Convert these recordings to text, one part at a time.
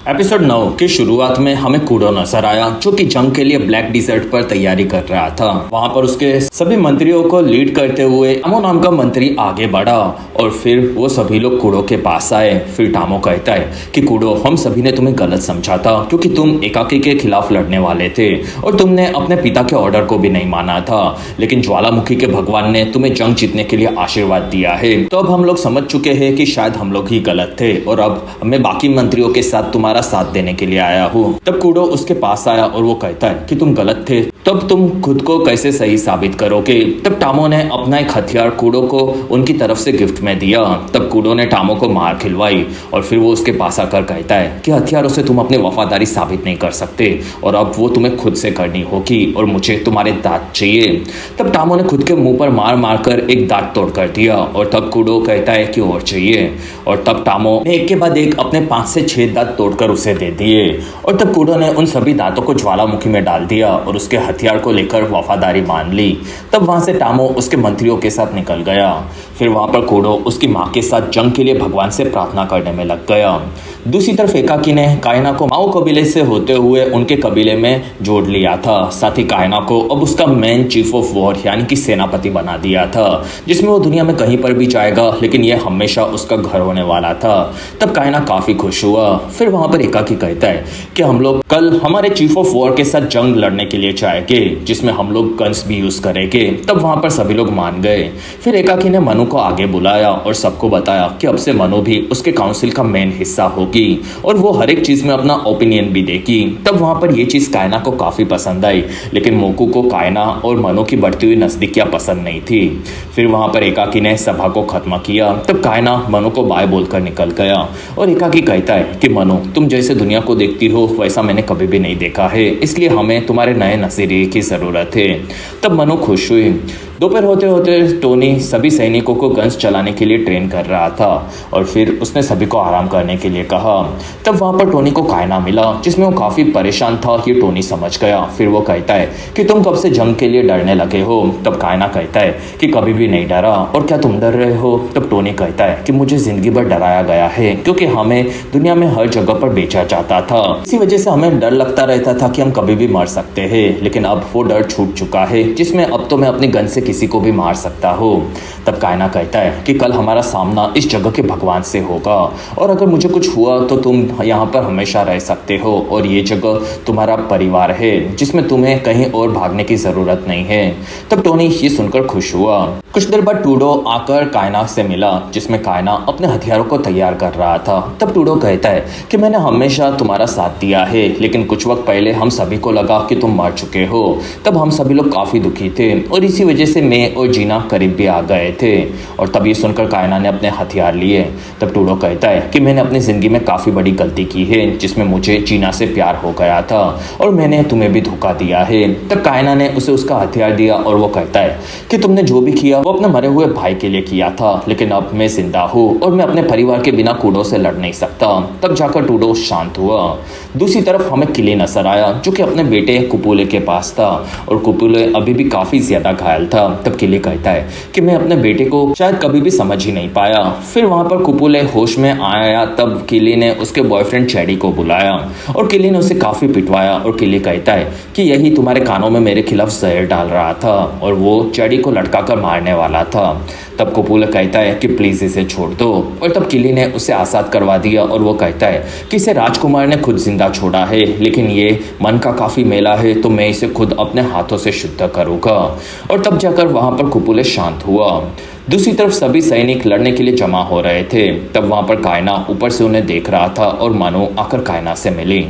Episode 9 की शुरुआत में हमें कूडो नजर आया जो कि जंग के लिए ब्लैक डिजर्ट पर तैयारी कर रहा था। वहां पर उसके सभी मंत्रियों को लीड करते हुए टामो नाम का मंत्री आगे बढ़ा और फिर वो सभी लोग कूडो के पास आए। फिर टामो कहता है कि कूडो, हम सभी ने तुम्हें गलत समझा था क्योंकि तुम एकाकी के खिलाफ लड़ने वाले थे और तुमने अपने पिता के ऑर्डर को भी नहीं माना था, लेकिन ज्वालामुखी के भगवान ने तुम्हें जंग जीतने के लिए आशीर्वाद दिया है। तो अब हम लोग समझ चुके हैं कि शायद हम लोग ही गलत थे और अब मैं बाकी मंत्रियों के साथ तुम्हारा साथ देने के लिए आया हूँ। तब कूडो उसके पास आया और वो कहता है कि तुम गलत थे, तब तुम खुद को कैसे सही साबित करोगे। तब टामो ने अपना एक हथियार कूडो को उनकी तरफ से गिफ्ट में दिया। तब कूडो ने टामो को मार खिलवाई और फिर वो उसके पास आकर कहता है कि हथियारों से तुम अपनी वफादारी साबित नहीं कर सकते और अब वो तुम्हें खुद से करनी होगी और मुझे तुम्हारे दांत चाहिए। तब टामो ने खुद के मुंह पर मार मारकर एक दांत तोड़ कर दिया और तब कूडो कहता है कि और चाहिए, और तब टामो ने एक के बाद एक अपने 5 से 6 दांत तोड़कर उसे दे दिए और तब कूडो ने उन सभी दांतों को ज्वालामुखी में डाल दिया और उसके हथियार को लेकर वफादारी मान ली। तब वहां से टामो उसके मंत्रियों के साथ निकल गया। फिर वहां पर कूडो उसकी माँ के साथ जंग के लिए भगवान से प्रार्थना करने में लग गया। दूसरी तरफ एकाकी ने कायना को माओ कबीले से होते हुए उनके कबीले में जोड़ लिया था। साथ ही कायना को अब उसका मेन चीफ ऑफ वॉर यानी कि सेनापति बना दिया था, जिसमें वो दुनिया में कहीं पर भी जाएगा लेकिन यह हमेशा उसका घर होने वाला था। तब कायना काफी खुश हुआ। फिर वहां पर एकाकी कहता है कि हम लोग कल हमारे चीफ ऑफ वॉर के साथ जंग लड़ने के लिए जाएंगे जिसमें हम लोग गन्स भी यूज करेंगे। तब वहां पर सभी लोग मान गए। फिर एकाकी ने मनु को आगे बुलाया और सबको बताया कि अब से मनु भी उसके काउंसिल का मेन हिस्सा होगी और वो हर एक चीज में अपना ओपिनियन भी देगी। तब वहां पर ये चीज कायना को काफी पसंद आई, लेकिन मोकू को कायना और मनु की बढ़ती हुई नजदीकियां पसंद नहीं थी। फिर वहां पर एकाकी ने सभा को खत्म किया। तब कायना मनु को बाय बोलकर निकल गया और एकाकी कहता है कि मनु, तुम जैसे दुनिया को देखती हो वैसा मैंने कभी भी नहीं देखा है, इसलिए हमें तुम्हारे नए नजरिए की जरूरत है। तब मनु खुश हुई। दोपहर होते होते टोनी सभी सैनिकों को गन्स चलाने के लिए ट्रेन कर रहा था और फिर उसने सभी को आराम करने के लिए कहा। तब वहां पर टोनी को कायना मिला जिसमें वो काफी परेशान था। ये टोनी समझ गया। फिर वो कहता है कि तुम कब से जंग के लिए डरने लगे हो। तब कायना कहता है कि कभी भी नहीं डरा, और क्या तुम डर रहे हो। तब टोनी कहता है कि मुझे जिंदगी भर डराया गया है क्योंकि हमें दुनिया में हर जगह पर बेचा जाता था, इसी वजह से हमें डर लगता रहता था कि हम कभी भी मर सकते हैं, लेकिन अब वो डर छूट चुका है जिसमें अब तो मैं अपनी गन से किसी को भी मार सकता हो। तब कायना कहता है कि कल हमारा सामना इस जगह के भगवान से होगा और अगर मुझे कुछ हुआ तो तुम यहाँ पर हमेशा रह सकते हो और ये जगह तुम्हारा परिवार है जिसमें तुम्हें कहीं और भागने की जरूरत नहीं है। तब टोनी ये सुनकर खुश हुआ। कुछ देर बाद टूडो आकर कायना से मिला जिसमें कायना अपने हथियारों को तैयार कर रहा था। तब टूडो कहता है कि मैंने हमेशा तुम्हारा साथ दिया है, लेकिन कुछ वक्त पहले हम सभी को लगा कि तुम मर चुके हो। तब हम सभी लोग काफी दुखी थे और इसी वजह से मैं और जीना करीब भी आ गए थे। और तब ये सुनकर कायना ने अपने हथियार लिए। तब टूडो कहता है कि मैंने अपनी जिंदगी में काफी बड़ी गलती की है जिसमें मुझे जीना से प्यार हो गया था और मैंने तुम्हें भी धोखा दिया है। तब कायना ने उसे उसका हथियार दिया और वो कहता है कि तुमने जो भी किया वो अपने मरे हुए भाई के लिए किया था, लेकिन अब मैं जिंदा हूँ और मैं अपने परिवार के बिना कूडो से लड़ नहीं सकता। तब जाकर टूडो शांत हुआ। दूसरी तरफ हमें किली नजर आया जो कि अपने बेटे कुपुले के पास था और कुपुले अभी भी काफी ज्यादा घायल था। तब किली कहता है कि मैं अपने बेटे को शायद कभी भी समझ ही नहीं पाया। फिर वहां पर कुपुले होश में आया। तब किली ने उसके बॉयफ्रेंड चैडी को बुलाया और किली ने उसे काफी पिटवाया और किली कहता है कि यही तुम्हारे कानों में मेरे खिलाफ जहर डाल रहा था और वो चैडी को लटका कर मारने वाला था। तब कुपुले कहता है कि प्लीज इसे छोड़ दो और तब किली ने उसे आजाद करवा दिया और वो कहता है कि इसे राजकुमार ने खुद जिंदा छोड़ा है, लेकिन ये मन का काफी मेला है तो मैं इसे खुद अपने हाथों से शुद्ध करूंगा। और तब जाकर वहां पर कुपुले शांत हुआ। दूसरी तरफ सभी सैनिक लड़ने के लिए जमा हो रहे थे। तब वहां पर कायना ऊपर से उन्हें देख रहा था और मनु आकर कायना से मिली।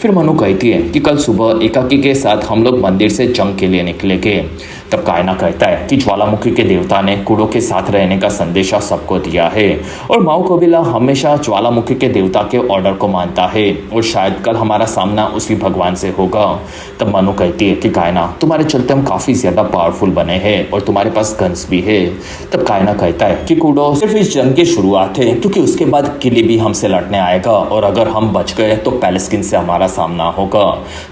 फिर मनु कहती है कि कल सुबह एकाकी के साथ हम लोग मंदिर से जंग के लिए निकलेंगे। तब कायना कहता है कि ज्वालामुखी के देवता ने कूडो के साथ रहने का संदेशा सबको दिया है और माओ कबीला हमेशा ज्वालामुखी के देवता के ऑर्डर को मानता है और शायद कल हमारा सामना उसी भगवान से होगा। तब मनु कहती है कि कायना, तुम्हारे चलते हम काफी ज्यादा पावरफुल बने हैं और तुम्हारे पास गन्स भी है। तब कायना कहता है कि कूडो सिर्फ इस जंग की शुरुआत है क्योंकि उसके बाद किली भी हमसे लड़ने आएगा और अगर हम बच गए तो पैलेस्किन से हमारा सामना होगा।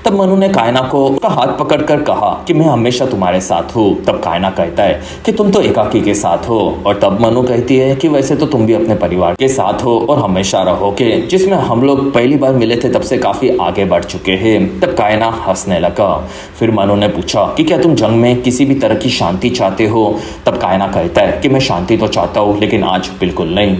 तब मनु ने कायना को उसका हाथ पकड़कर कहा कि मैं हमेशा तुम्हारे साथ साथ हूँ। तब कायना कहता है कि तुम तो एकाकी के साथ हो। और तब मनु कहती है कि वैसे तो तुम भी अपने परिवार के साथ हो और हमेशा रहोगे, जिसमें हम लोग पहली बार मिले थे तब से काफी आगे बढ़ चुके हैं। तब कायना हंसने लगा। फिर मनु ने पूछा कि क्या तुम जंग में किसी भी तरह की शांति चाहते हो? तब कायना कहता है कि मैं शांति तो चाहता हूँ, लेकिन आज बिल्कुल नहीं।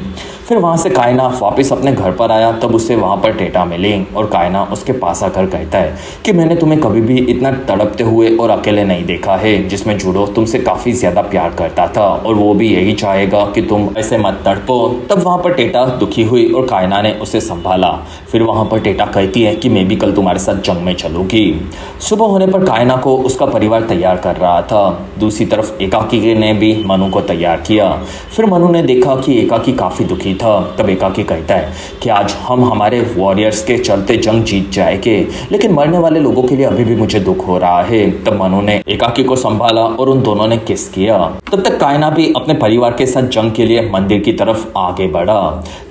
फिर वहाँ से कायना वापस अपने घर पर आया। तब उसे वहाँ पर टेटा मिली और कायना उसके पास आकर कहता है कि मैंने तुम्हें कभी भी इतना तड़पते हुए और अकेले नहीं देखा है, जिसमें जूडो तुमसे काफ़ी ज़्यादा प्यार करता था और वो भी यही चाहेगा कि तुम ऐसे मत तड़पो। तब वहाँ पर टेटा दुखी हुई और कायना ने उसे संभाला। फिर वहाँ पर टेटा कहती है कि मैं भी कल तुम्हारे साथ जंग में चलूँगी। सुबह होने पर कायना को उसका परिवार तैयार कर रहा था। दूसरी तरफ एकाकी ने भी मनु को तैयार किया। फिर मनु ने देखा कि एकाकी काफ़ी दुखी था। तब एकाकी कहता है कि आज हम हमारे वॉरियर्स के चलते जंग जीत जाएंगे, लेकिन मरने वाले लोगों के लिए अभी भी मुझे दुख हो रहा है। तब मनु ने एकाकी को संभाला और उन दोनों ने किस किया। तब तक कायना भी अपने परिवार के साथ जंग के लिए मंदिर की तरफ आगे बढ़ा।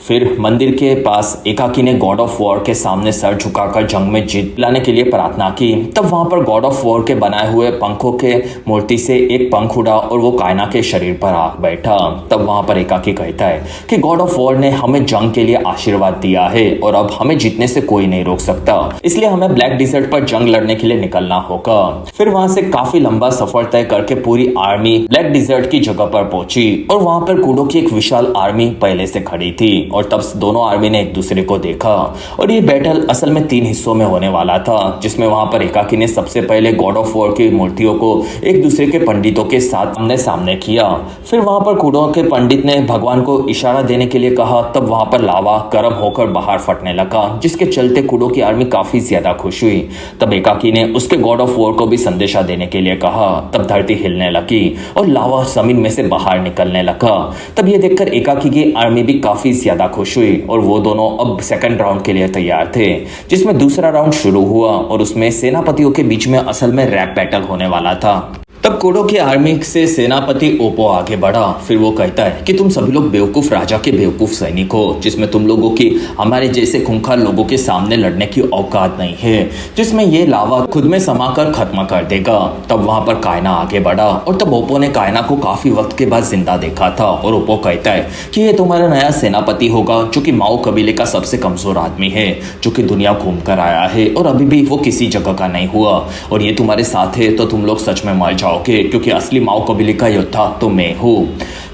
फिर मंदिर के पास एकाकी ने गॉड ऑफ वॉर के सामने सर झुकाकर जंग में जीत लाने के लिए प्रार्थना की। तब वहां पर गॉड ऑफ वॉर के बनाए हुए पंखों के मूर्ति से एक पंख उड़ा और वो कायना के शरीर पर आ बैठा। तब वहां पर एकाकी कहता है कि गॉड ऑफ वॉर ने हमें जंग के लिए आशीर्वाद दिया है और अब हमें जीतने से कोई नहीं रोक सकता, इसलिए हमें ब्लैक डिजर्ट पर जंग लड़ने के लिए निकलना होगा। फिर वहां से काफी लंबा सफर तय करके पूरी आर्मी ब्लैक डिजर्ट की जगह पर पहुंची और वहां पर कूडो की एक विशाल आर्मी पहले से खड़ी थी। और तब दोनों आर्मी ने एक दूसरे को देखा और ये बैटल असल में 3 हिस्सों में होने वाला था, जिसमें वहां पर एकाकी ने सबसे पहले गॉड ऑफ वॉर की मूर्तियों को एक दूसरे के पंडितों के साथ आमने सामने किया। फिर वहां पर कूडो के पंडित ने भगवान को इशारा देने के लिए कहा। तब वहां पर लावा गर्म होकर बाहर फटने लगा, जिसके चलते कूडो की आर्मी काफी ज्यादा खुश हुई। तब एकाकी ने उसके गॉड ऑफ वॉर को भी संदेशा देने के लिए कहा। तब धरती हिलने लगी और लावा जमीन में से बाहर निकलने लगा। तब ये देखकर एकाकी की आर्मी भी काफी ज्यादा खुश हुई और वो दोनों अब सेकंड राउंड के लिए तैयार थे, जिसमें दूसरा राउंड शुरू हुआ और उसमें सेनापतियों के बीच में असल में रैप बैटल होने वाला था। तब कूडो की आर्मी से सेनापति ओप्पो आगे बढ़ा। फिर वो कहता है कि तुम सभी लोग बेवकूफ राजा के बेवकूफ सैनिक हो, जिसमें तुम लोगों की हमारे जैसे खूंखार लोगों के सामने लड़ने की औकात नहीं है, जिसमें ये लावा खुद में समाकर खत्म कर देगा। तब वहां पर कायना आगे बढ़ा और तब ओप्पो ने कायना को काफी वक्त के बाद जिंदा देखा था और ओप्पो कहता है कि ये तुम्हारा नया सेनापति होगा, जो कि माओ कबीले का सबसे कमजोर आदमी है, जो कि दुनिया घूम कर आया है और अभी भी वो किसी जगह का नहीं हुआ, और ये तुम्हारे साथ है तो तुम लोग सच में मर जाओ, क्योंकि असली माओ कबीले का योद्धा तो मैं हूँ।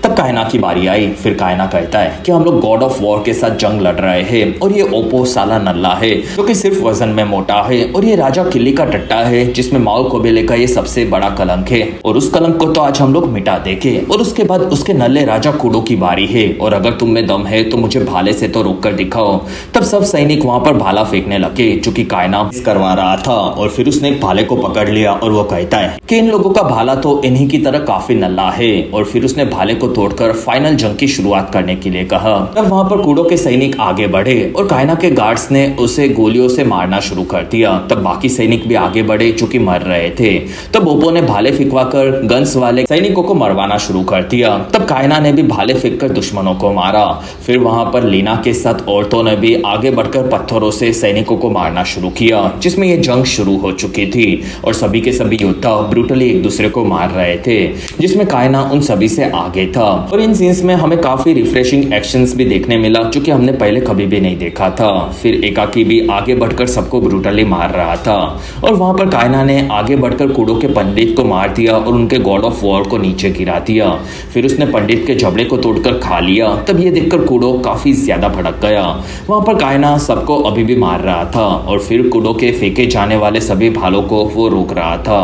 तब कायना की बारी आई। फिर कायना कहता है कि हम लोग गॉड ऑफ वॉर के साथ जंग लड़ रहे हैं और ये ओप्पो साला नल्ला है, जो कि सिर्फ वजन में मोटा है, और ये राजा किले का टट्टा है, जिसमें माओ कबीले का ये सबसे बड़ा कलंक है, और उस कलंक को तो आज हम लोग मिटा देंगे। और उसके बाद उसके नल्ले राजा कूडो की बारी है, और अगर तुम में दम है तो मुझे भाले से तो रोक कर दिखाओ। तब सब सैनिक वहां पर भाला फेंकने लगे, जो कि कायना करवा रहा था, और फिर उसने एक भाले को पकड़ लिया और वो कहता है कि इन लोगों का भाला तो इन्हीं की तरह काफी नल्ला है, और फिर उसने भाले को तोड़कर फाइनल जंग की शुरुआत करने के लिए कहा। तब वहां पर कूडो के सैनिक आगे बढ़े और कायना के गार्ड्स ने उसे गोलियों से मारना शुरू कर दिया। तब बाकी सैनिक भी आगे बढ़े, जो कि मर रहे थे। तब ओप्पो ने भाले फेंकवाकर गन्स वाले सैनिकों को मरवाना शुरू कर दिया। तब कायना ने भी भाले फेंककर दुश्मनों को मारा। फिर वहां पर लीना के साथ औरतों ने भी आगे बढ़कर पत्थरों से सैनिकों को मारना शुरू किया, जिसमें ये जंग शुरू हो चुकी थी और सभी के सभी योद्धा ब्रूटली एक दूसरे को मार रहे थे, जिसमें कायना उन सभी से आगे था। और इन सीन्स में हमें काफी रिफ्रेशिंग एक्शंस भी देखने मिला, जो कि हमने पहले कभी भी नहीं देखा था। फिर एकाकी भी आगे बढ़कर सबको ब्रूटली मार रहा था, और वहां पर कायना ने आगे बढ़कर कूडो के पंडित को मार दिया और उनके गॉड ऑफ वॉर को नीचे गिरा दिया। फिर उसने पंडित के जबड़े को तोड़कर खा लिया। तब ये देखकर कूडो काफी ज्यादा भड़क गया। वहां पर कायना सबको अभी भी मार रहा था, और फिर कूडो के फेंके जाने वाले सभी भालों को वो रोक रहा था।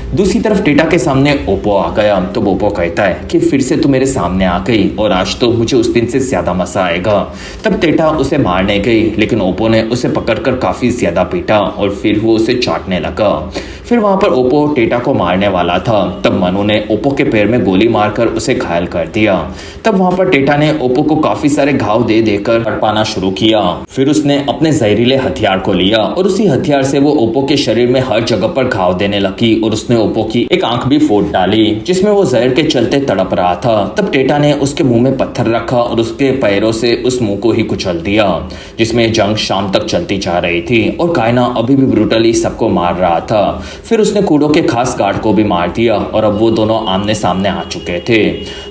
दूसरी तरफ टेटा के सामने ओप्पो आ गया। तो ओप्पो कहता है कि फिर से तू मेरे सामने आ गई और आज तो मुझे उस दिन से ज्यादा मजा आएगा। तब टेटा उसे मारने गई, लेकिन ओप्पो ने उसे पकड़कर काफी ज्यादा पीटा और फिर वो उसे चाटने लगा। फिर वहां पर ओप्पो टेटा को मारने वाला था। तब मनु ने ओप्पो के पैर में गोली मारकर उसे घायल कर दिया। तब वहां पर टेटा ने ओप्पो को काफी सारे घाव दे देकर तड़पाना शुरू किया। फिर उसने अपने जहरीले हथियार को लिया और उसी हथियार से वो ओप्पो के शरीर में हर जगह पर घाव देने लगी और उसने ओप्पो की एक आंख भी फोड़ डाली, जिसमें वो जहर के चलते तड़प रहा था। तब टेटा ने उसके मुंह में पत्थर रखा और उसके पैरों से उस मुंह को ही कुचल दिया, जिसमें जंग शाम तक चलती जा रही थी और कायना अभी भी ब्रूटली सबको मार रहा था। फिर उसने कूडो के खास गार्ड को भी मार दिया और अब वो दोनों आमने सामने आ चुके थे।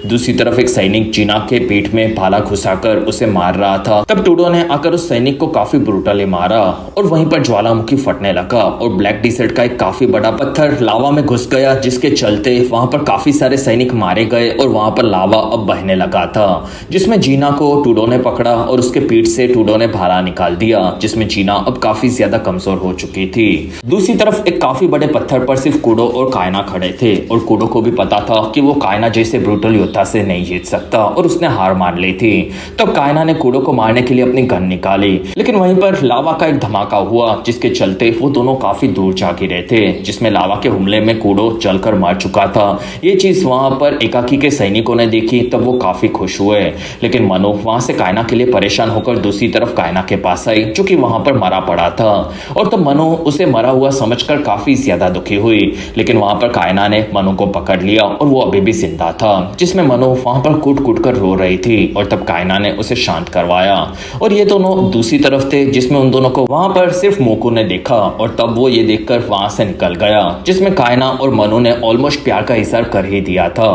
दूसरी तरफ एक सैनिक जीना के पीठ में भाला घुसाकर उसे मार रहा था। तब टूडो ने आकर उस सैनिक को काफी ब्रूटली मारा और वहीं पर ज्वालामुखी फटने लगा और ब्लैक डिजर्ट का एक काफी बड़ा पत्थर लावा में घुस गया, जिसके चलते वहां पर काफी सारे सैनिक मारे गए और वहां पर लावा अब बहने लगा था, जिसमें जीना को टूडो ने पकड़ा और उसके पीठ से टूडो ने भाला निकाल दिया, जिसमें जीना अब काफी ज्यादा कमजोर हो चुकी थी। दूसरी तरफ एक काफी बड़े पत्थर पर सिर्फ कूडो और कायना खड़े थे और कूडो को भी पता था कि वो कायना जैसे ब्रूटल योद्धा से नहीं जीत सकता और उसने हार मान ली थी। तब कायना ने कूडो को मारने के लिए अपनी गन निकाली, लेकिन वहीं पर लावा का एक धमाका हुआ, जिसके चलते वो दोनों काफी दूर जा गिरे थे, जिसमें लावा के हमले में कूडो जलकर मर चुका था। ये चीज वहां पर एकाकी के सैनिकों ने देखी, तब वो काफी खुश हुए। लेकिन मनु वहां से कायना के लिए परेशान होकर दूसरी तरफ कायना के पास आई, जो कि वहां पर मरा पड़ा था, और तब मनु उसे मरा हुआ समझकर काफी ज्यादा दुखी हुई। लेकिन वहां पर कायना ने मनु को पकड़ लिया और वो अभी भी जिंदा था, जिसमें मनु वहां पर कूट कूट कर रो रही थी और तब कायना ने उसे शांत करवाया। और ये दोनों दूसरी तरफ थे, जिसमें उन दोनों को वहां पर सिर्फ मोकू ने देखा और तब वो ये देखकर वहां से निकल गया, जिसमें कायना और मनु ने ऑलमोस्ट प्यार का इजहार कर ही दिया था।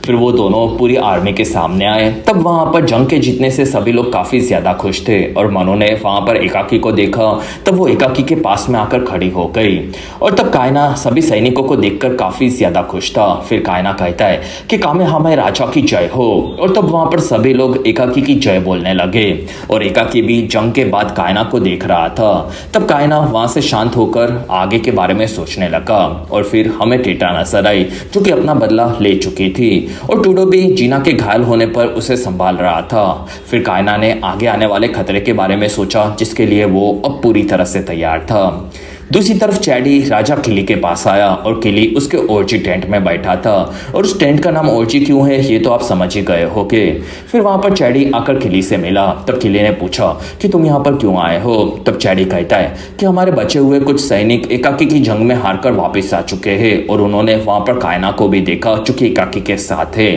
फिर वो दोनों पूरी आर्मी के सामने आए। तब वहां पर जंग के जीतने से सभी लोग काफी ज्यादा खुश थे और मनु ने वहां पर एकाकी को देखा, तब वो एकाकी के पास में आकर खड़ी हो गई और तब कायना सभी सैनिकों को देखकर काफी ज्यादा खुश था। फिर कायना कहता है कि कामेहामेहा राजा की जय हो, और तब वहां पर सभी लोग एकाकी की जय बोलने लगे और एकाकी भी जंग के बाद कायना को देख रहा था। तब कायना वहां से शांत होकर आगे के बारे में सोचने लगा और फिर हमें टेटा नजर आई, जो कि अपना बदला ले चुकी थी और टूडो भी जीना के घायल होने पर उसे संभाल रहा था। फिर कायना ने आगे आने वाले खतरे के बारे में सोचा, जिसके लिए वो अब पूरी तरह से तैयार था। दूसरी तरफ चैडी राजा किली के पास आया और किली उसके ओरजी टेंट में बैठा था, और उस टेंट का नाम ओरजी क्यों है ये तो आप समझ ही गए होगे। फिर वहां पर चैडी आकर किली से मिला। तब किली ने पूछा कि तुम यहाँ पर क्यों आए हो। तब चैडी कहता है कि हमारे बचे हुए कुछ सैनिक एकाकी की जंग में हारकर वापस आ चुके हैं और उन्होंने वहां पर कायना को भी देखा, जो कि एकाकी के साथ है।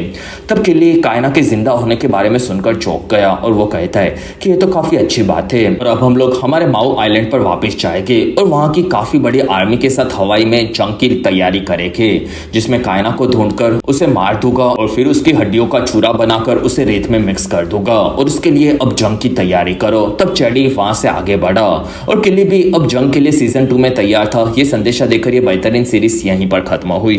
तब किली कायना के जिंदा होने के बारे में सुनकर चौंक गया और वो कहता है कि ये तो काफी अच्छी बात है और अब हम लोग हमारे माओ आइलैंड पर वापस जाएंगे और वहां की काफी बड़ी आर्मी के साथ हवाई में जंग की तैयारी करेंगे, जिसमें कायना को ढूंढकर उसे मार दूंगा और फिर उसकी हड्डियों का चूरा बनाकर उसे रेत में मिक्स कर दूंगा और उसके लिए अब जंग की तैयारी करो। तब चैडी वहां से आगे बढ़ा और किली भी अब जंग के लिए सीजन 2 में तैयार था। ये संदेशा देकर ये बेहतरीन सीरीज यहीं पर खत्म हुई।